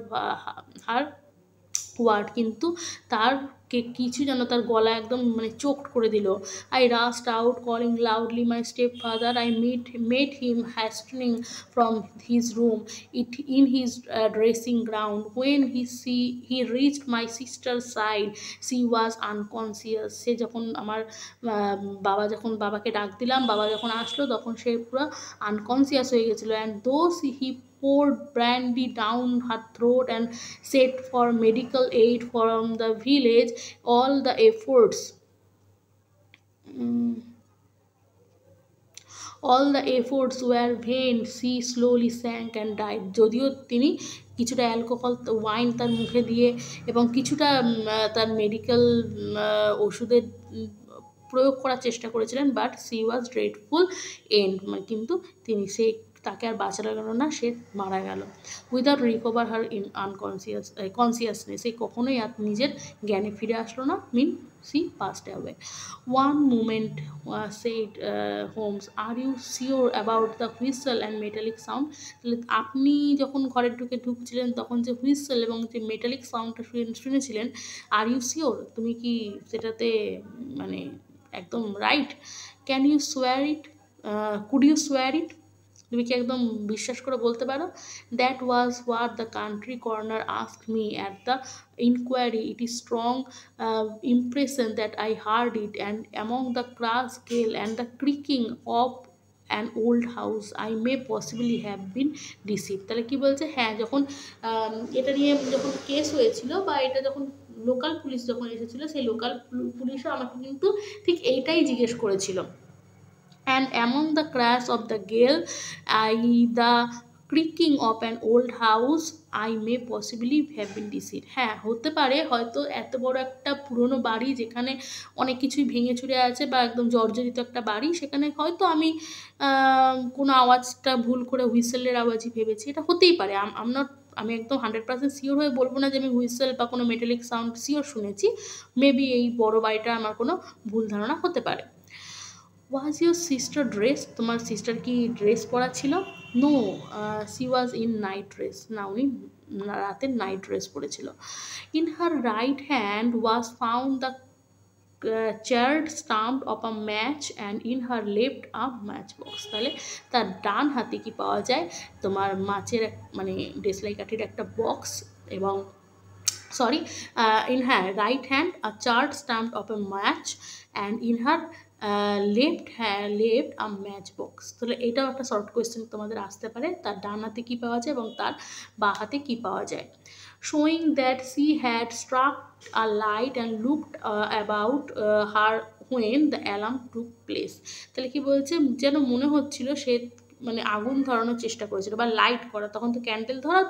word. কিন্তু তার কিছু যেন তার গলা একদম মানে চোখড করে দিল। I rushed out calling loudly my step father. I met him hastening from his room in his dressing ground. When he reached my sister side she was unconscious. সে যখন আমার বাবাকে ডাক দিলাম, বাবা যখন আসলো, তখন সে পুরো আনকনসিয়াস হয়ে গেছিলো। And those he poured brandy down her throat and said for medical aid from the village, all the efforts were vain. She slowly sank and died. যদিও তিনি কিছুটা অ্যালকোহল ওয়াইন তার মুখে দিয়ে এবং কিছুটা তার মেডিকেল ওষুধের প্রয়োগ করার চেষ্টা করেছিলেন, but she was dreadful end, কিন্তু তিনি তাকে আর বাঁচানো গেল না, সে মারা গেল। Without recover her in consciousness. সে কখনোই আর নিজের জ্ঞানে ফিরে আসলো না, she passed away. One moment said Holmes, are you sure about the whistle and metallic sound. তাহলে আপনি যখন ঘরে ঢুকছিলেন তখন যে হুইসেল এবং যে মেটালিক সাউন্ডটা শুনেছিলেন, আর ইউ শিওর, তুমি কি সেটাতে মানে একদম রাইট? ক্যান ইউ সোয়ার ইট? কুড ইউ সোয়ার ইট? তুমি কি একদম বিশ্বাস করে বলতে পারো? That was what the country coroner asked me at the inquiry. It is strong impression that I heard it, and among the crash gale and the creaking of an old house I may possibly have been deceived. তাহলে কি বলছে? হ্যাঁ, যখন এটা নিয়ে যখন case হয়েছিল বা এটা যখন লোকাল পুলিশ যখন এসেছিলো, সেই লোকাল পুলিশও আমাকে কিন্তু ঠিক এইটাই জিজ্ঞেস করেছিল। And among the crash of the gale, the creaking of an old house I may possibly have been deceived. হ্যাঁ, হতে পারে হয়তো এত বড় একটা পুরনো বাড়ি যেখানে অনেক কিছুই ভেঙে চুরে আছে বা একদম জর্জরিত একটা বাড়ি, সেখানে হয়তো আমি কোনো আওয়াজটা ভুল করে হুইসেলের আওয়াজই ভেবেছি, এটা হতেই পারে। আমি একদম 100% শিওর হয়ে বলবো না যে আমি হুইসেল বা কোনো মেটালিক সাউন্ড শিওর শুনেছি। মেবি এই বড় বাড়িটা আমার কোনো ভুল ধারণা হতে পারে। Was your sister dress? তোমার সিস্টার কি ড্রেস পরা ছিল? No, she was in night dress. না, উনি রাতের নাইট ড্রেস পরেছিল। In her right hand was found the charred stump of a match and in her left a match box. তাহলে তার ডান হাতে কি পাওয়া যায়? তোমার মাছের মানে দেশলাই কাঠির একটা বক্স, এবং sorry, in her right hand a chart stamped of a match and in her left a match box. তাহলে এটাও একটা শর্ট কোয়েশ্চেন তোমাদের আসতে পারে, তার ডান হাতে কী পাওয়া যায় এবং তার বাঁ হাতে কী পাওয়া যায়। showing that she had struck a light and looked about her when the alarm took place. তাহলে কি বলছে, যেন মনে হচ্ছিল সে মানে আগুন ধরানোর চেষ্টা করেছিল বা লাইট করা, তখন তো ক্যান্ডেল ধরা,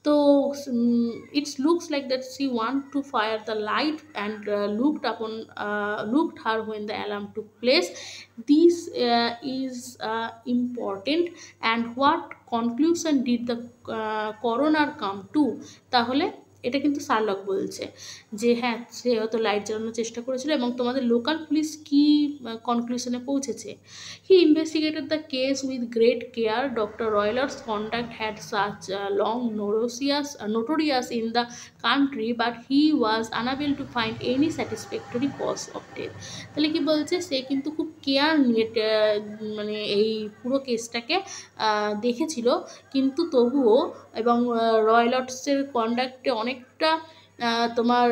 তো it's looks like that she want to fire the light and looked her when the alarm took place. This is important. And what conclusion did the coroner come to? তাহলে এটা কিন্তু Sherlock বলছে যে হ্যাঁ, সে হয়তো light জ্বালানোর চেষ্টা করেছিল, এবং তোমাদের লোকাল পুলিশ কি কনক্লুশনে পৌঁছেছে। He investigated the case with great care. Doctor Roylott's conduct had such long notorious in the country, but he was unable to find any satisfactory cause of death. তাহলে কি বলছে, সে কিন্তু খুব কেয়ার নিয়ে মানে এই পুরো কেসটাকে দেখেছিল, কিন্তু তবুও, এবং রয়লার্সের কন্ডাক্টে অনেকটা তোমার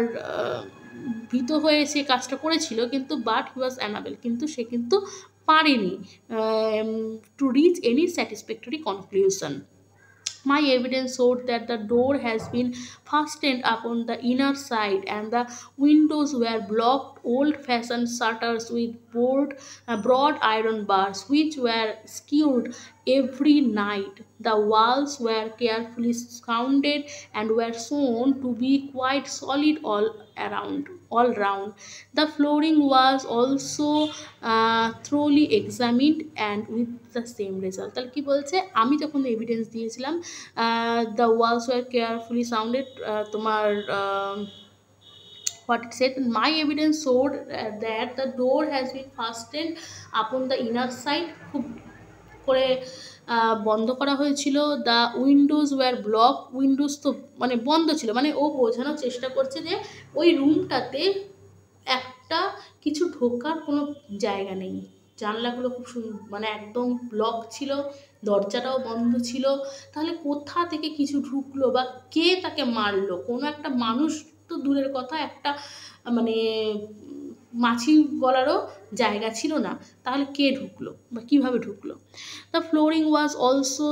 ভীত হয়ে সে কাজটা করেছিল, কিন্তু বাট হি ওয়াজ অ্যানাবেল, কিন্তু সে কিন্তু পারেনি to reach any satisfactory conclusion. My evidence showed that the door has been fastened upon the inner side and the windows were blocked old-fashioned shutters with broad iron bars which were screwed every night. The walls were carefully sounded and were shown to be quite solid all round. The flooring was also thoroughly examined and with the same result. তাহলে কি বলছে, আমি যখন evidence দিয়েছিলাম the walls were carefully sounded, তোমার what it said, my evidence showed that the door has been fastened upon the inner side, খুব করে বন্ধ করা হয়েছিল। The windows were block, windows তো মানে বন্ধ ছিল, মানে ও বোঝানোর চেষ্টা করছে যে ওই রুমটাতে একটা কিছু ঢোকার কোনো জায়গা নেই, জানলাগুলো খুব মানে একদম ব্লক ছিল, দরজাটাও বন্ধ ছিল। তাহলে কোথা থেকে কিছু ঢুকলো বা কে তাকে মারলো? কোনো একটা মানুষ তো দূরের কথা, একটা মানে মাছি গলারও জায়গা ছিল না, তাহলে কে ঢুকলো বা কীভাবে ঢুকলো? The flooring was also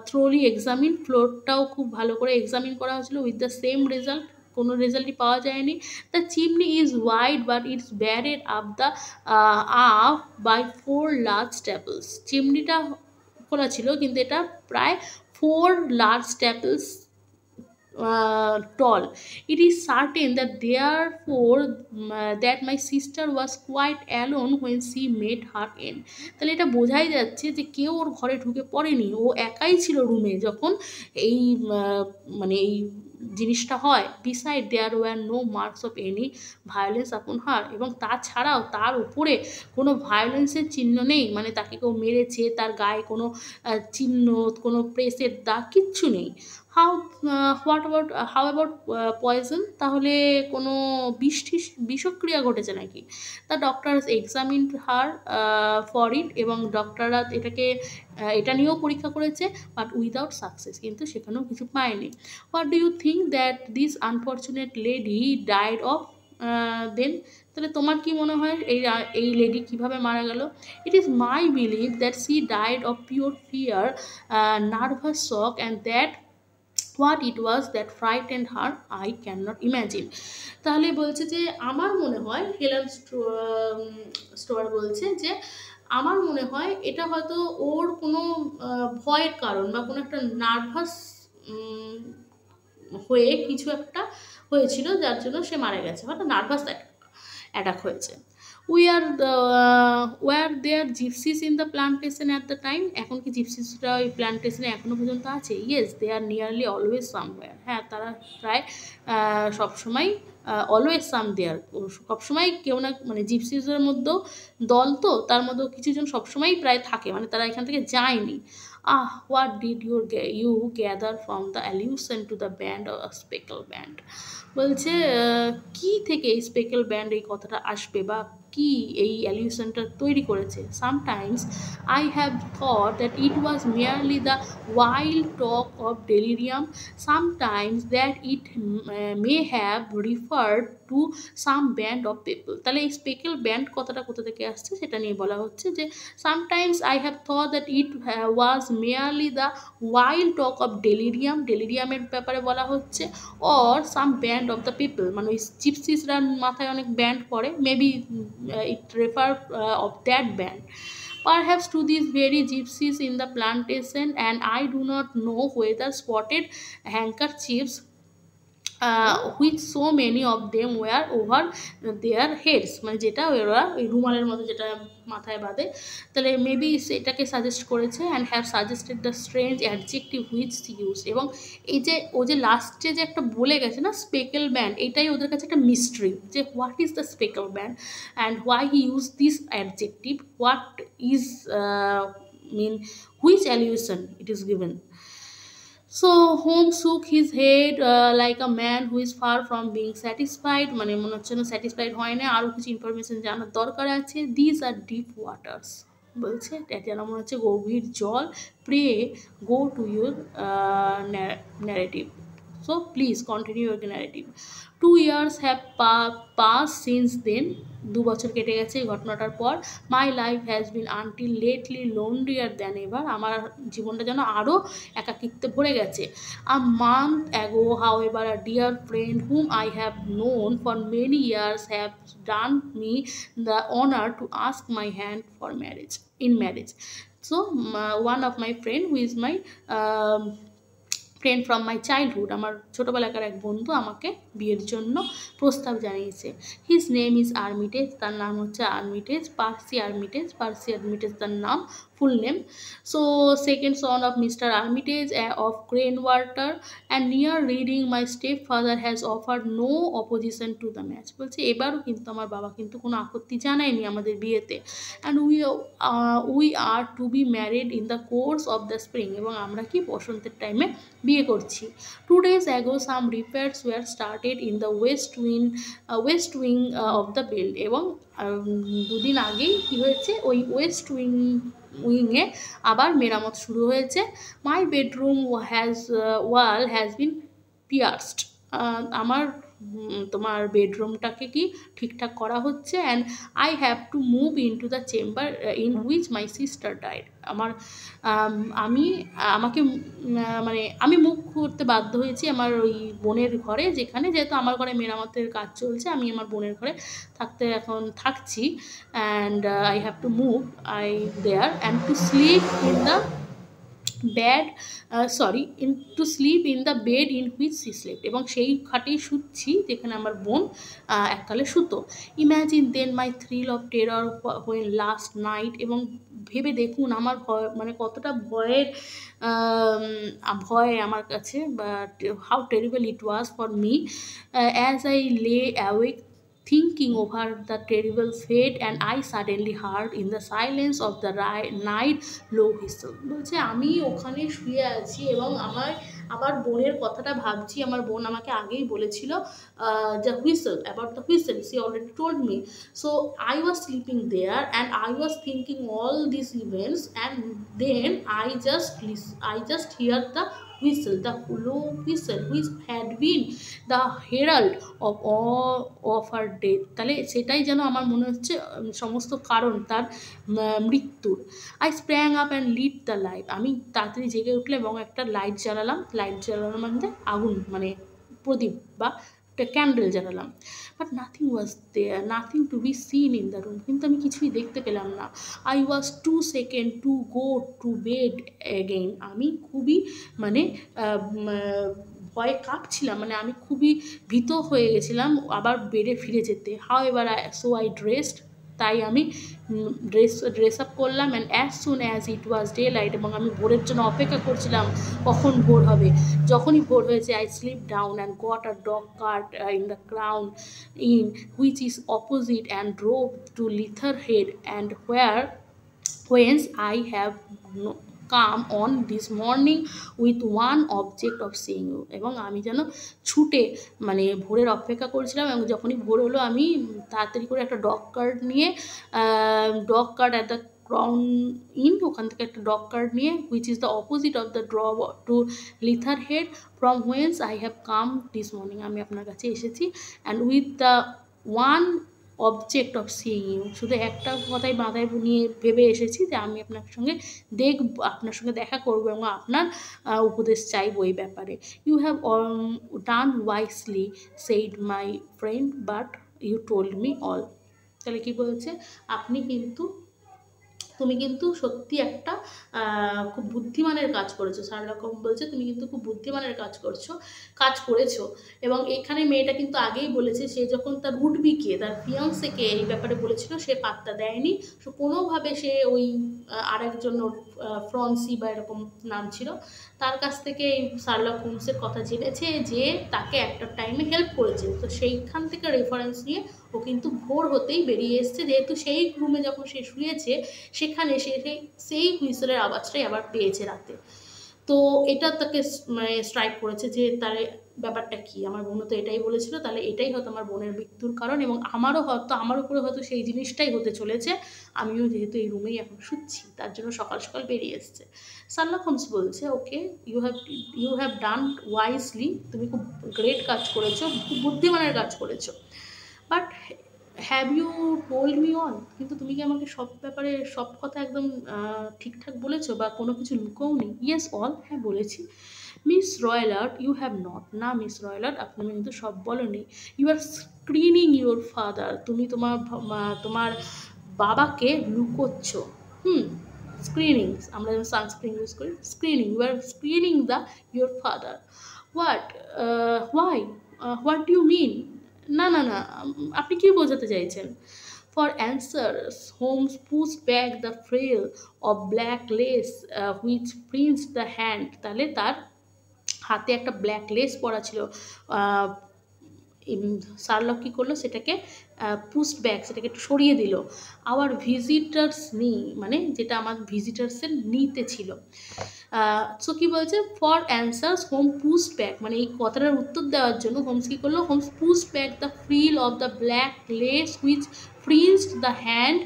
thoroughly examine, ফ্লোরটাও খুব ভালো করে এক্সামিন করা হয়েছিল উইথ দ্য সেম রেজাল্ট, কোনো রেজাল্টই পাওয়া যায়নি। The chimney is wide but it's barred up the up by 4 large staples. চিমনিটা খোলা ছিল, কিন্তু এটা প্রায় 4 large staples tall. It is certain that therefore that my sister was quite alone when she made her end. তাহলে এটা বোঝাই যাচ্ছে যে কেউ ওর ঘরে ঢুকে পড়েনি, ও একাই ছিল রুমে যখন এই মানে এই জিনিসটা হয়। Beside there were no marks of any violence upon her, এবং তাছাড়াও তার উপরে কোনো ভায়োলেন্সের চিহ্ন নেই, মানে তাকে কেউ মেরেছে, তার গায়ে কোনো চিহ্ন, কোনো প্রেসের দাগ, কিচ্ছু নেই। How about poison? তাহলে কোনো বিষক্রিয়া ঘটেছে নাকি? The doctors examined her for it, এবং ডক্টররা এটা নিয়েও পরীক্ষা করেছে, বাট উইদাউট সাকসেস, কিন্তু সেখানেও কিছু পায়নি। What do you think that this unfortunate lady died of then? তাহলে তোমার কি মনে হয় এই লেডি কিভাবে মারা গেল? It is my believe that she died of pure fear, nervous shock, and that what it was that frightened her I cannot imagine. তাহলে বলছে যে আমার মনে হয়, হেলেন স্টোয়ার বলছে যে আমার মনে হয় এটা হয়তো ওর কোনো ভয়ের কারণ বা কোনো একটা নার্ভাস হয়ে কিছু একটা হয়েছিল, যার জন্য সে মারা গেছে, হয়তো নার্ভাস অ্যাটাক হয়েছে। Were there gypsies in the plantation at the time, এখন কি জিপসিসরা ওই প্লান্টেশনে এখনও পর্যন্ত আছে? Yes, they are nearly always somewhere, হ্যাঁ তারা প্রায় সবসময় অলওয়েজ সাম দেয়ার, সবসময় কেউ না মানে জিপসিসের মধ্যেও দল, তো তার মধ্যেও কিছুজন সবসময়ই প্রায় থাকে, মানে তারা এখান থেকে যায়নি। What did you gather from the allusion to the band or speckled band, বলছে কি থেকে এই স্পেকল ব্যান্ড এই কথাটা আসবে বা কি এই অ্যালিউশনটা তৈরি করেছে। Sometimes I have thought that it was merely the wild talk of delirium, sometimes that it may have referred to some band of people. তাহলে এই স্পেকল ব্যান্ড কথাটা কোথা থেকে আসছে সেটা নিয়ে বলা হচ্ছে যে sometimes I have thought that it was merely the wild talk of delirium, ডেলিরিয়ামের ব্যাপারে বলা হচ্ছে, or some band of the people, মানে ওই জিপসিসরা মাথায় অনেক ব্যান্ড পরে, maybe it refer of that band, perhaps to these very gypsies in the plantation, and I do not know whether spotted handkerchiefs which so many of them were over their heads, মানে যেটা ওরা ওই রুমালের মতো যেটা মাথায় বাঁধে, তাহলে maybe সেটাকে সাজেস্ট করেছে, and have suggested the strange adjective which use, এবং এই যে ও যে লাস্টে যে একটা বলে গেছে না স্পেকল ব্যান্ড, এটাই ওদের কাছে একটা মিস্ট্রি যে what is the speckled band and why he use this adjective, what is mean which allusion it is given. So Holmes shook his head like a man who is far from being satisfied, মানে মনে হচ্ছে না satisfied হয় না, আরও কিছু information জানার দরকার আছে। দিস আর ডিপ ওয়াটার্স, বলছে যেন মনে হচ্ছে গভীর জল, pray go to your narrative, so please continue your narrative. 2 years have passed since then, 2 বছর কেটে গেছে এই ঘটনাটার পর। My life has been until lately lonelier than ever, আমার জীবনটা যেন আরও একাকিত্বে ভরে গেছে। A month ago however a dear friend whom I have known for many years have done me the honour to ask my hand for marriage in marriage. So one of my friend who is my friend from my childhood, আমার ছোটোবেলাকার এক বন্ধু আমাকে বিয়ের জন্য প্রস্তাব জানিয়েছে। His name is আর্মিটেজ, তার নাম হচ্ছে আর্মিটেজ, পার্সি আর্মিটেজ তার নাম, full name. So second son of mister Armitage of Crane Water, and near Reading my step father has offered no opposition to the match, বলছে এবারও কিন্তু আমার বাবা কিন্তু কোনো আপত্তি জানায়নি আমাদের বিয়েতে। And we are to be married in the course of the spring, এবং আমরা কি বসন্তের টাইমে বিয়ে করছি। 2 days ago some repairs were started in the west wing of the build, এবং 2 দিন আগেই কী হয়েছে ওই ওয়েস্ট উইংয়ে আবার মেরামত শুরু হয়েছে। মাই বেডরুম ওয়াল হ্যাজ বিন পিয়ার্সড, আমার তোমার বেডরুমটাকে কি ঠিকঠাক করা হচ্ছে। And I have to move in to the chamber in which my sister died, আমি মুভ করতে বাধ্য হয়েছি আমার ওই বোনের ঘরে, যেখানে যেহেতু আমার ঘরে মেরামতের কাজ চলছে, আমি আমার বোনের ঘরে এখন থাকছি। And I have to move there and to sleep in the sleep in the bed in which she slept, এবং সেই খাটেই শুচ্ছি যেখানে আমার বোন এককালে শুতো। Imagine then my thrill of terror when last night, এবং ভেবে দেখুন আমার মানে কতটা ভয় আমার কাছে, but how terrible it was for me as I lay awake thinking over the terrible fate, and I suddenly heard in the silence of the night low whistle, বলছে আমি ওখানে শুয়ে আছি এবং আমার বোনের কথাটা ভাবছি। আমার বোন আমাকে আগেই বলেছিল the whistle, about the whistle, she already told me. So I was sleeping there and I was thinking all these events, and then I just hear the whistle, the low whistle which had been the herald of her death, তাহলে সেটাই যেন আমার মনে হচ্ছে সমস্ত কারণ তার মৃত্যুর। I sprang up and lit the light, আমি তাড়াতাড়ি জেগে উঠলাম এবং একটা লাইট জ্বালানোর মধ্যে আগুন মানে প্রদীপ বা একটা ক্যান্ডেল জ্বালালাম, but nothing was there, nothing to be seen in the room, কিন্তু আমি কিছুই দেখতে পেলাম না। I was to second to go to bed again, আমি খুবই মানে ভয়ে কাঁপছিলাম, মানে আমি খুবই ভীত হয়ে গেছিলাম আবার বেডে ফিরে যেতে। হাউ এভার আই ড্রেসড, তাই আমি ড্রেস আপ করলাম, and as soon as it was day light, এবং আমি ভোরের জন্য অপেক্ষা করছিলাম কখন ভোর হবে। যখনই ভোর হয়েছে, I slip down and got a dog cart in the crown in which is opposite and drove to Leatherhead and whence I have come on this morning with one object of seeing you, এবং আমি যেন ছুটে মানে ভোরের অপেক্ষা করছিলাম, এবং যখনই ভোর হলো আমি তাড়াতাড়ি করে একটা dog cart at the crown in, ওখান থেকে একটা ডগ কার্ট নিয়ে, which is the opposite of the draw to Leatherhead from whence I have come this morning, আমি আপনার কাছে এসেছি, and with the one object of seeing you, শুধু একটা কথাই মাথায় নিয়ে ভেবে এসেছি যে আমি আপনার সঙ্গে আপনার সঙ্গে দেখা করবো এবং আপনার উপদেশ চাইবো এই ব্যাপারে। You have done wisely said my friend, but you told me all. তাহলে কি বলছে, তুমি কিন্তু সত্যি একটা খুব বুদ্ধিমানের কাজ করেছো। শার্লক হোমস বলছে তুমি কিন্তু খুব বুদ্ধিমানের কাজ করেছো। এবং এখানে মেয়েটা কিন্তু আগেই বলেছে, সে যখন তার উডবিকে, তার ফিয়ান্সেকে এই ব্যাপারে বলেছিল, সে পাত্তা দেয়নি। সো কোনোভাবে সে ওই আরেকজন ফ্রন্সি বা এরকম নাম ছিল, তার কাছ থেকে এই শার্লক হোমসের কথা জেনেছে, যে তাকে একটা টাইমে হেল্প করেছে। তো সেইখান থেকে রেফারেন্স নিয়ে ও কিন্তু ভোর হতেই বেরিয়ে এসছে, যেহেতু সেই রুমে যখন সে শুয়েছে সেখানে সেই হুইসেলের আওয়াজটাই আবার পেয়েছে রাতে। তো এটা তাকে মানে স্ট্রাইক করেছে যে তার ব্যাপারটা কি, আমার বোনও তো এটাই বলেছিল, তাহলে এটাই হয়তো আমার বোনের মৃত্যুর কারণ, এবং আমার উপরে হয়তো সেই জিনিসটাই হতে চলেছে। আমিও যেহেতু এই রুমেই এখন শুচ্ছি, তার জন্য সকাল সকাল বেরিয়ে এসছে। শার্লক হোমস বলছে, okay, you have done wisely, তুমি খুব গ্রেট কাজ করেছো, খুব বুদ্ধিমানের কাজ করেছো, but have you told me all, কিন্তু তুমি কি আমাকে সব ব্যাপারে সব কথা একদম ঠিকঠাক বলেছো বা কোনো কিছু লুকোওনি? ইয়েস অল, হ্যাঁ বলেছি। Miss Roylott, you have not, না মিস রয়লার্ড, আপনি কিন্তু সব বলনি। You are screening your father, তুমি তোমার বাবাকে লুকোচ্ছ। স্ক্রিনিং, আমরা যেমন সানস্ক্রিন ইউজ করি, screening, you are screening your father. What do you mean? না না না, আপনি কি বোঝাতে চাইছেন? For answers Holmes push back the frill of black lace which fringed the hand, তাহলে তার হাতে একটা ব্ল্যাক লেস পরা ছিল। শার্লক কী করলো, সেটাকে পুস্ট ব্যাক, সেটাকে একটু সরিয়ে দিল। আওয়ার ভিজিটার্স নি, মানে যেটা আমার ভিজিটার্সের নিতে ছিল। সো কী বলছে, ফর অ্যান্সার্স হোম পুস্ট ব্যাক, মানে এই কথাটার উত্তর দেওয়ার জন্য হোমস কী করলো, Holmes pushed back the frill of the black lace which fringed the hand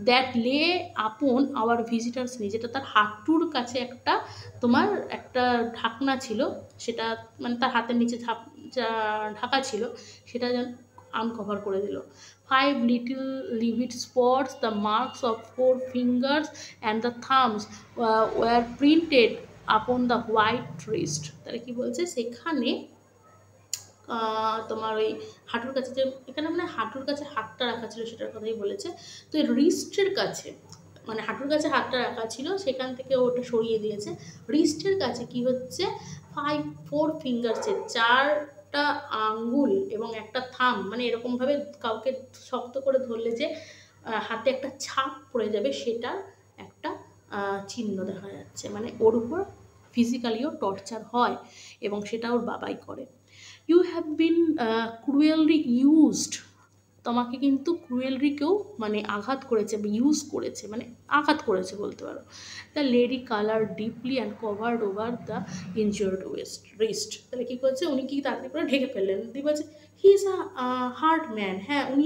that lay upon hour visitors নি, যেটা তার হাঁটুর কাছে একটা ঢাকনা ছিল, সেটা মানে তার হাতের নিচে ঢাকা ছিল, সেটা যেন আনকভার করে দিল। 5 little livid spots, the marks of 4 fingers and the thumbs were printed upon the white wrist। তাহলে কি বলছে, সেখানে তোমার ওই হাঁটুর কাছে, যে এখানে মানে হাঁটুর কাছে হাতটা রাখা ছিল সেটার কথাই বলেছে। তো এই রিস্টের কাছে, মানে হাঁটুর কাছে হাতটা রাখা ছিল, সেখান থেকে ওটা সরিয়ে দিয়েছে। রিস্টের কাছে কি হচ্ছে, 4 ফিঙ্গার্সের 4টা আঙ্গুল এবং একটা থাম, মানে এরকমভাবে কাউকে শক্ত করে ধরলে যে হাতে একটা ছাপ পড়ে যাবে, সেটার একটা চিহ্ন দেখা যাচ্ছে। মানে ওর উপর ফিজিক্যালিও টর্চার হয়, এবং সেটা ওর বাবাই করে। ইউ হ্যাভ বিন ক্রুয়েললি ইউজড, তোমাকে কিন্তু ক্রুয়েললি কেউ মানে আঘাত করেছে, ইউজ করেছে, মানে আঘাত করেছে বলতে পারো। The lady coloured deeply and covered over the injured wrist. তাহলে কী করছে, উনি কি তাড়াতাড়ি করে ঢেকে ফেললেন, দিয়ে বলছে he is a hard man, হ্যাঁ উনি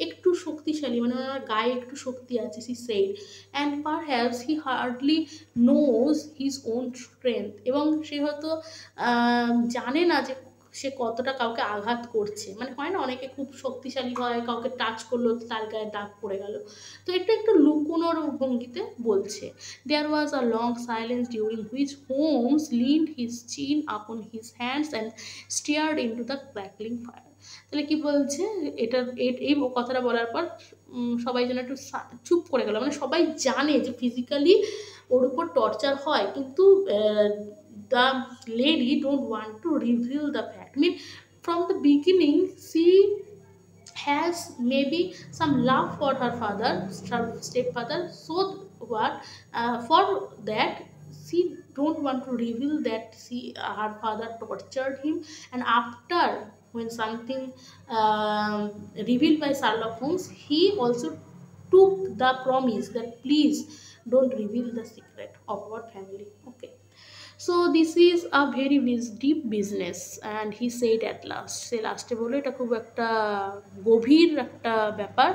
একটু শক্তিশালী, মানে ওনার গায়ে একটু শক্তি আছে, she said, and perhaps he hardly knows his own strength, এবং সে হয়তো জানে না যে সে কতটা কাউকে আঘাত করছে, মানে হয় না অনেকে খুব শক্তিশালী হয়, কাউকে টাচ করলো তার গায়ে দাগ পড়ে গেল, তো এটা একটু লুকোনোর ভঙ্গিতে বলছে। There was a long silence during which Holmes leaned his chin upon his hands and stared into the crackling fire. তাহলে কি বলছে, এটা এই কথাটা বলার পর সবাই যেন একটু চুপ করে গেল, মানে সবাই জানে যে ফিজিক্যালি ওর উপর টর্চার হয়, কিন্তু the lady don't want to reveal the fact. I mean, from the beginning she has maybe some love for her father, stepfather, so what for that she don't want to reveal that her father tortured him. And after, when something revealed by Sherlock Holmes, he also took the promise that please don't reveal the secret of our family. Okay, so this is a very deep business and he said at last, সে লাস্টে বলে এটা খুব একটা গভীর একটা ব্যাপার,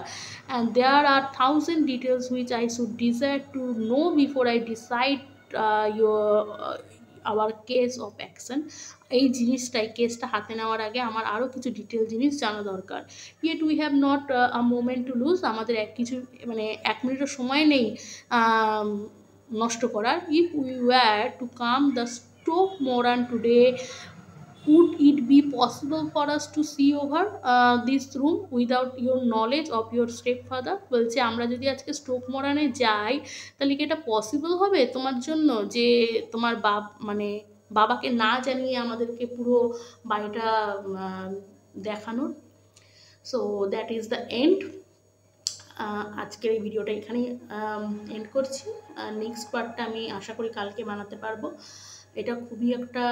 and there are thousand details which I should desire to know before I decide our case of action. এই জিনিসটাই, কেসটা হাতে নেওয়ার আগে আমার আরও কিছু ডিটেল জিনিস জানা দরকার। Yet we have not a moment to lose, আমাদের কিছু মানে 1 মিনিটও সময় নেই নষ্ট করার। If we were to come the Stoke Moran today, would it be possible for us to see over this room without your knowledge of your stepfather? বলছে আমরা যদি আজকে স্টোক মোরানে যাই তাহলে কি এটা পসিবল হবে তোমার জন্য, যে তোমার মানে বাবাকে না জানিয়ে আমাদেরকে পুরো বাড়িটা দেখানোর। So that is the end. আজকের এই ভিডিওটা এখানেই এন্ড করছি। নেক্সট পার্টটা আমি আশা করি কালকে বানাতে পারবো। এটা খুবই একটা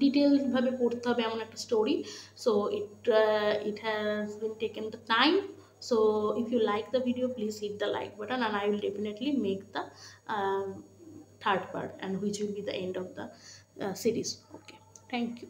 ডিটেলভাবে পড়তে হবে এমন একটা story, so it has been taken the time. So if you like the video, please hit the like button and I will definitely make the third part, and which will be the end of the series. Okay, thank you.